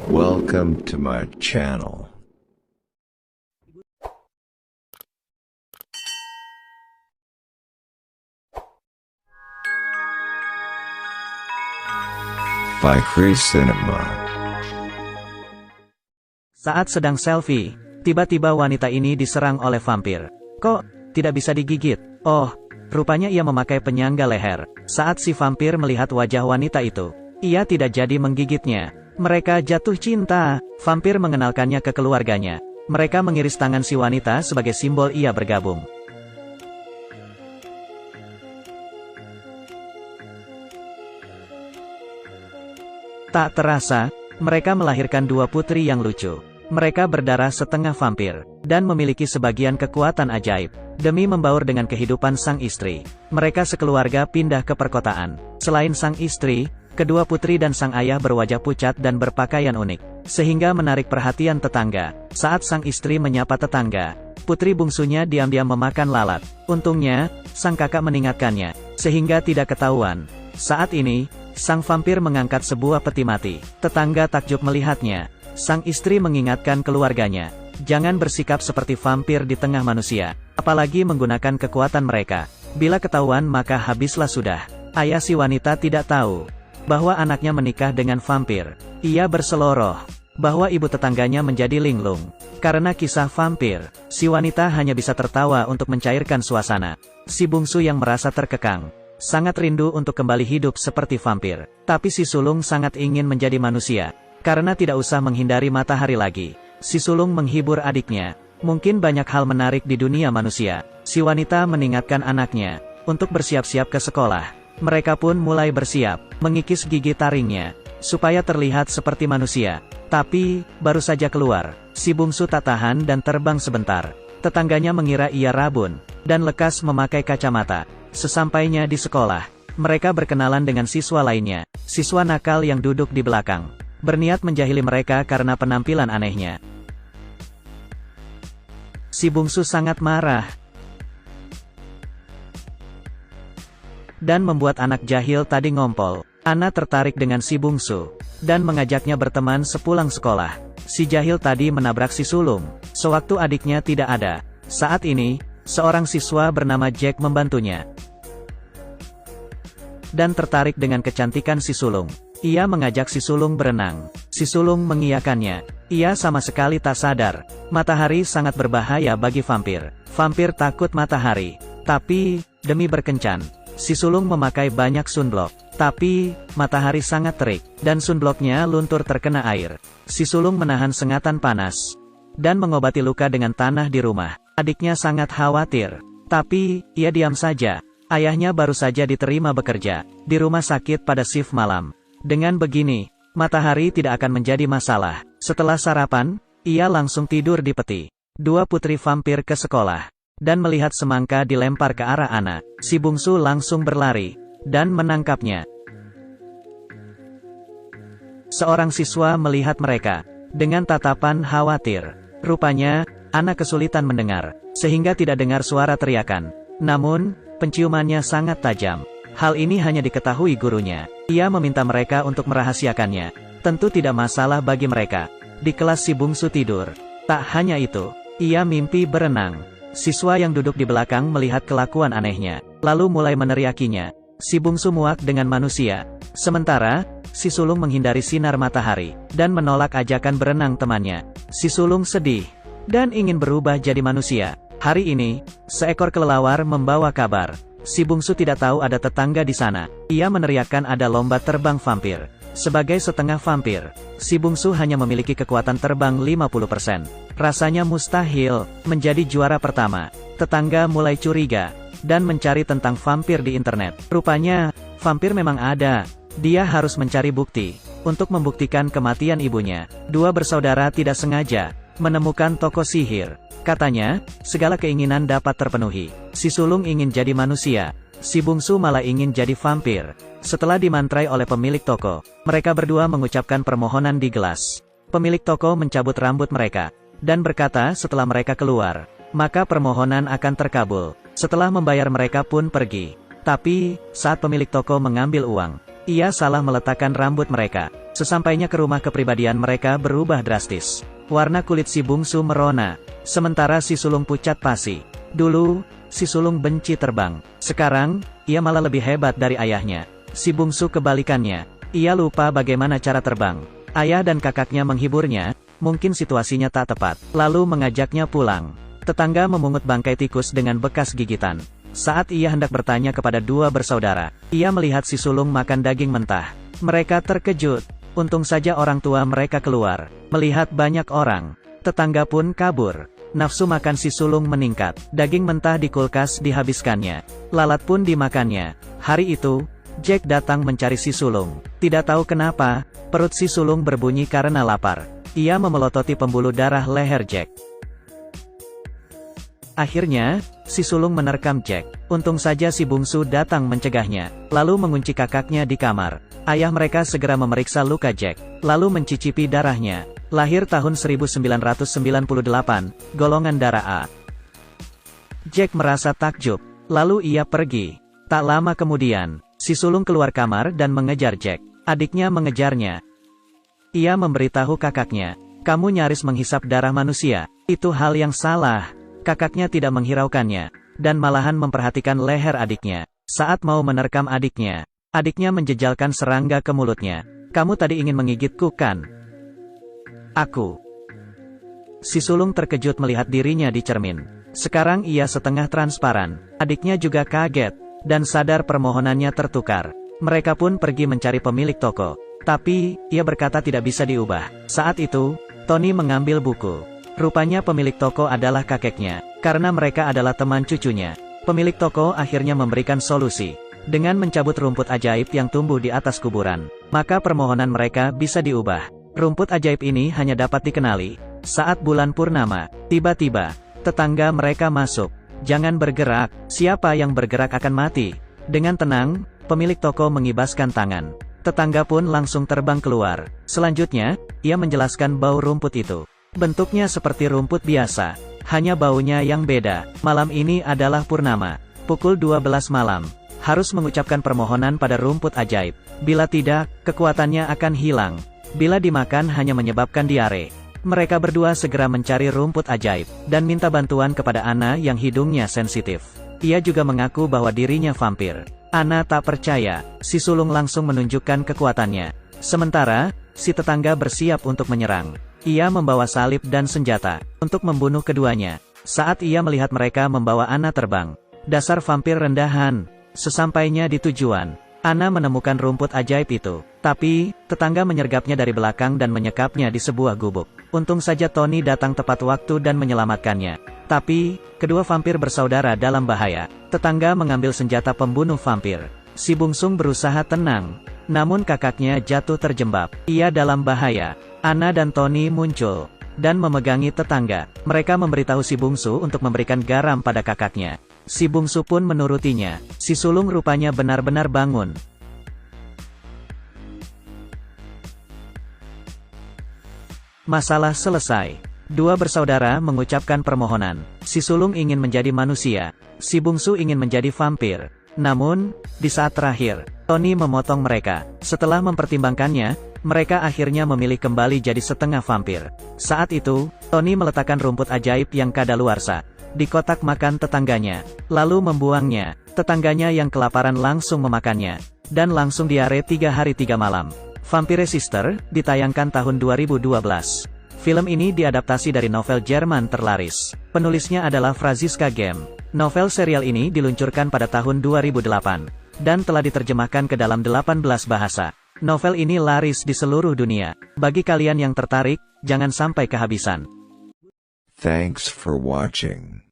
Welcome to my channel. Fikri Cinema. Saat sedang selfie, tiba-tiba wanita ini diserang oleh vampir. Kok tidak bisa digigit? Oh, rupanya ia memakai penyangga leher. Saat si vampir melihat wajah wanita itu, ia tidak jadi menggigitnya. Mereka jatuh cinta. Vampir mengenalkannya ke keluarganya. Mereka mengiris tangan si wanita sebagai simbol ia bergabung. Tak terasa, mereka melahirkan dua putri yang lucu. Mereka berdarah setengah vampir, dan memiliki sebagian kekuatan ajaib. Demi membaur dengan kehidupan sang istri, mereka sekeluarga pindah ke perkotaan. Selain sang istri, kedua putri dan sang ayah berwajah pucat dan berpakaian unik, sehingga menarik perhatian tetangga. Saat sang istri menyapa tetangga, putri bungsunya diam-diam memakan lalat. Untungnya, sang kakak mengingatkannya, sehingga tidak ketahuan. Saat ini, sang vampir mengangkat sebuah peti mati. Tetangga takjub melihatnya. Sang istri mengingatkan keluarganya, jangan bersikap seperti vampir di tengah manusia, apalagi menggunakan kekuatan mereka. Bila ketahuan maka habislah sudah. Ayah si wanita tidak tahu bahwa anaknya menikah dengan vampir. Ia berseloroh bahwa ibu tetangganya menjadi linglung. Karena kisah vampir, si wanita hanya bisa tertawa untuk mencairkan suasana. Si bungsu yang merasa terkekang, sangat rindu untuk kembali hidup seperti vampir. Tapi si sulung sangat ingin menjadi manusia. Karena tidak usah menghindari matahari lagi, si sulung menghibur adiknya. Mungkin banyak hal menarik di dunia manusia. Si wanita mengingatkan anaknya untuk bersiap-siap ke sekolah. Mereka pun mulai bersiap, mengikis gigi taringnya, supaya terlihat seperti manusia. Tapi, baru saja keluar, si bungsu tak tahan dan terbang sebentar. Tetangganya mengira ia rabun, dan lekas memakai kacamata. Sesampainya di sekolah, mereka berkenalan dengan siswa lainnya, siswa nakal yang duduk di belakang. Berniat menjahili mereka karena penampilan anehnya. Si bungsu sangat marah dan membuat anak jahil tadi ngompol. Ana tertarik dengan si bungsu dan mengajaknya berteman sepulang sekolah. Si jahil tadi menabrak si sulung sewaktu adiknya tidak ada. Saat ini, seorang siswa bernama Jack membantunya dan tertarik dengan kecantikan si sulung. Ia mengajak si sulung berenang. Si sulung mengiyakannya. Ia sama sekali tak sadar, matahari sangat berbahaya bagi vampir. Vampir takut matahari. Tapi, demi berkencan, si sulung memakai banyak sunblock. Tapi, matahari sangat terik, dan sunblocknya luntur terkena air. Si sulung menahan sengatan panas, dan mengobati luka dengan tanah di rumah. Adiknya sangat khawatir. Tapi, ia diam saja. Ayahnya baru saja diterima bekerja di rumah sakit pada shift malam. Dengan begini, matahari tidak akan menjadi masalah. Setelah sarapan, ia langsung tidur di peti. Dua putri vampir ke sekolah, dan melihat semangka dilempar ke arah Ana. Si bungsu langsung berlari, dan menangkapnya. Seorang siswa melihat mereka, dengan tatapan khawatir. Rupanya, Ana kesulitan mendengar, sehingga tidak dengar suara teriakan. Namun, penciumannya sangat tajam. Hal ini hanya diketahui gurunya. Ia meminta mereka untuk merahasiakannya. Tentu tidak masalah bagi mereka. Di kelas si bungsu tidur. Tak hanya itu, ia mimpi berenang. Siswa yang duduk di belakang melihat kelakuan anehnya, lalu mulai meneriakinya. Si bungsu muak dengan manusia. Sementara, si sulung menghindari sinar matahari, dan menolak ajakan berenang temannya. Si sulung sedih, dan ingin berubah jadi manusia. Hari ini, seekor kelelawar membawa kabar. Si bungsu tidak tahu ada tetangga di sana. Ia meneriakkan ada lomba terbang vampir. Sebagai setengah vampir, si bungsu hanya memiliki kekuatan terbang 50%. Rasanya mustahil menjadi juara pertama. Tetangga mulai curiga, dan mencari tentang vampir di internet. Rupanya, vampir memang ada. Dia harus mencari bukti, untuk membuktikan kematian ibunya. Dua bersaudara tidak sengaja menemukan toko sihir. Katanya, segala keinginan dapat terpenuhi. Si sulung ingin jadi manusia. Si bungsu malah ingin jadi vampir. Setelah dimantrai oleh pemilik toko, mereka berdua mengucapkan permohonan di gelas. Pemilik toko mencabut rambut mereka, dan berkata setelah mereka keluar, maka permohonan akan terkabul. Setelah membayar mereka pun pergi. Tapi, saat pemilik toko mengambil uang, ia salah meletakkan rambut mereka. Sesampainya ke rumah kepribadian mereka berubah drastis. Warna kulit si bungsu merona, sementara si sulung pucat pasi. Dulu, si sulung benci terbang. Sekarang, ia malah lebih hebat dari ayahnya. Si bungsu kebalikannya. Ia lupa bagaimana cara terbang. Ayah dan kakaknya menghiburnya, mungkin situasinya tak tepat, lalu mengajaknya pulang. Tetangga memungut bangkai tikus dengan bekas gigitan. Saat ia hendak bertanya kepada dua bersaudara, ia melihat si sulung makan daging mentah. Mereka terkejut. Untung saja orang tua mereka keluar. Melihat banyak orang, tetangga pun kabur. Nafsu makan si sulung meningkat. Daging mentah di kulkas dihabiskannya. Lalat pun dimakannya. Hari itu, Jack datang mencari si sulung. Tidak tahu kenapa, perut si sulung berbunyi karena lapar. Ia memelototi pembuluh darah leher Jack. Akhirnya, si sulung menerkam Jack. Untung saja si bungsu datang mencegahnya, lalu mengunci kakaknya di kamar. Ayah mereka segera memeriksa luka Jack, lalu mencicipi darahnya. Lahir tahun 1998, golongan darah A. Jack merasa takjub, lalu ia pergi. Tak lama kemudian, si sulung keluar kamar dan mengejar Jack. Adiknya mengejarnya. Ia memberitahu kakaknya, "Kamu nyaris menghisap darah manusia, itu hal yang salah." Kakaknya tidak menghiraukannya, dan malahan memperhatikan leher adiknya. Saat mau menerkam adiknya, adiknya menjejalkan serangga ke mulutnya. "Kamu tadi ingin menggigitku kan?" "Aku." Si sulung terkejut melihat dirinya di cermin. Sekarang ia setengah transparan. Adiknya juga kaget, dan sadar permohonannya tertukar. Mereka pun pergi mencari pemilik toko. Tapi, ia berkata tidak bisa diubah. Saat itu, Tony mengambil buku. Rupanya pemilik toko adalah kakeknya, karena mereka adalah teman cucunya. Pemilik toko akhirnya memberikan solusi. Dengan mencabut rumput ajaib yang tumbuh di atas kuburan, maka permohonan mereka bisa diubah. Rumput ajaib ini hanya dapat dikenali saat bulan purnama. Tiba-tiba, tetangga mereka masuk. "Jangan bergerak, siapa yang bergerak akan mati." Dengan tenang, pemilik toko mengibaskan tangan. Tetangga pun langsung terbang keluar. Selanjutnya, ia menjelaskan bau rumput itu. Bentuknya seperti rumput biasa, hanya baunya yang beda. Malam ini adalah purnama. Pukul 12 malam. Harus mengucapkan permohonan pada rumput ajaib. Bila tidak, kekuatannya akan hilang. Bila dimakan hanya menyebabkan diare. Mereka berdua segera mencari rumput ajaib, dan minta bantuan kepada Anna yang hidungnya sensitif. Ia juga mengaku bahwa dirinya vampir. Anna tak percaya, si sulung langsung menunjukkan kekuatannya. Sementara, si tetangga bersiap untuk menyerang. Ia membawa salib dan senjata, untuk membunuh keduanya. Saat ia melihat mereka membawa Anna terbang. Dasar vampir rendahan. Sesampainya di tujuan, Anna menemukan rumput ajaib itu. Tapi, tetangga menyergapnya dari belakang dan menyekapnya di sebuah gubuk. Untung saja Tony datang tepat waktu dan menyelamatkannya. Tapi, kedua vampir bersaudara dalam bahaya. Tetangga mengambil senjata pembunuh vampir. Si bungsung berusaha tenang, namun kakaknya jatuh terjembab. Ia dalam bahaya. Anna dan Tony muncul, dan memegangi tetangga. Mereka memberitahu si bungsu untuk memberikan garam pada kakaknya. Si bungsu pun menurutinya. Si sulung rupanya benar-benar bangun. Masalah selesai. Dua bersaudara mengucapkan permohonan. Si sulung ingin menjadi manusia. Si bungsu ingin menjadi vampir. Namun, di saat terakhir, Tony memotong mereka. Setelah mempertimbangkannya, mereka akhirnya memilih kembali jadi setengah vampir. Saat itu, Tony meletakkan rumput ajaib yang kadaluarsa di kotak makan tetangganya, lalu membuangnya. Tetangganya yang kelaparan langsung memakannya, dan langsung diare 3 hari 3 malam. Vampire Sister, ditayangkan tahun 2012. Film ini diadaptasi dari novel Jerman terlaris. Penulisnya adalah Franziska Gem. Novel serial ini diluncurkan pada tahun 2008, dan telah diterjemahkan ke dalam 18 bahasa. Novel ini laris di seluruh dunia. Bagi kalian yang tertarik, jangan sampai kehabisan. Thanks for watching.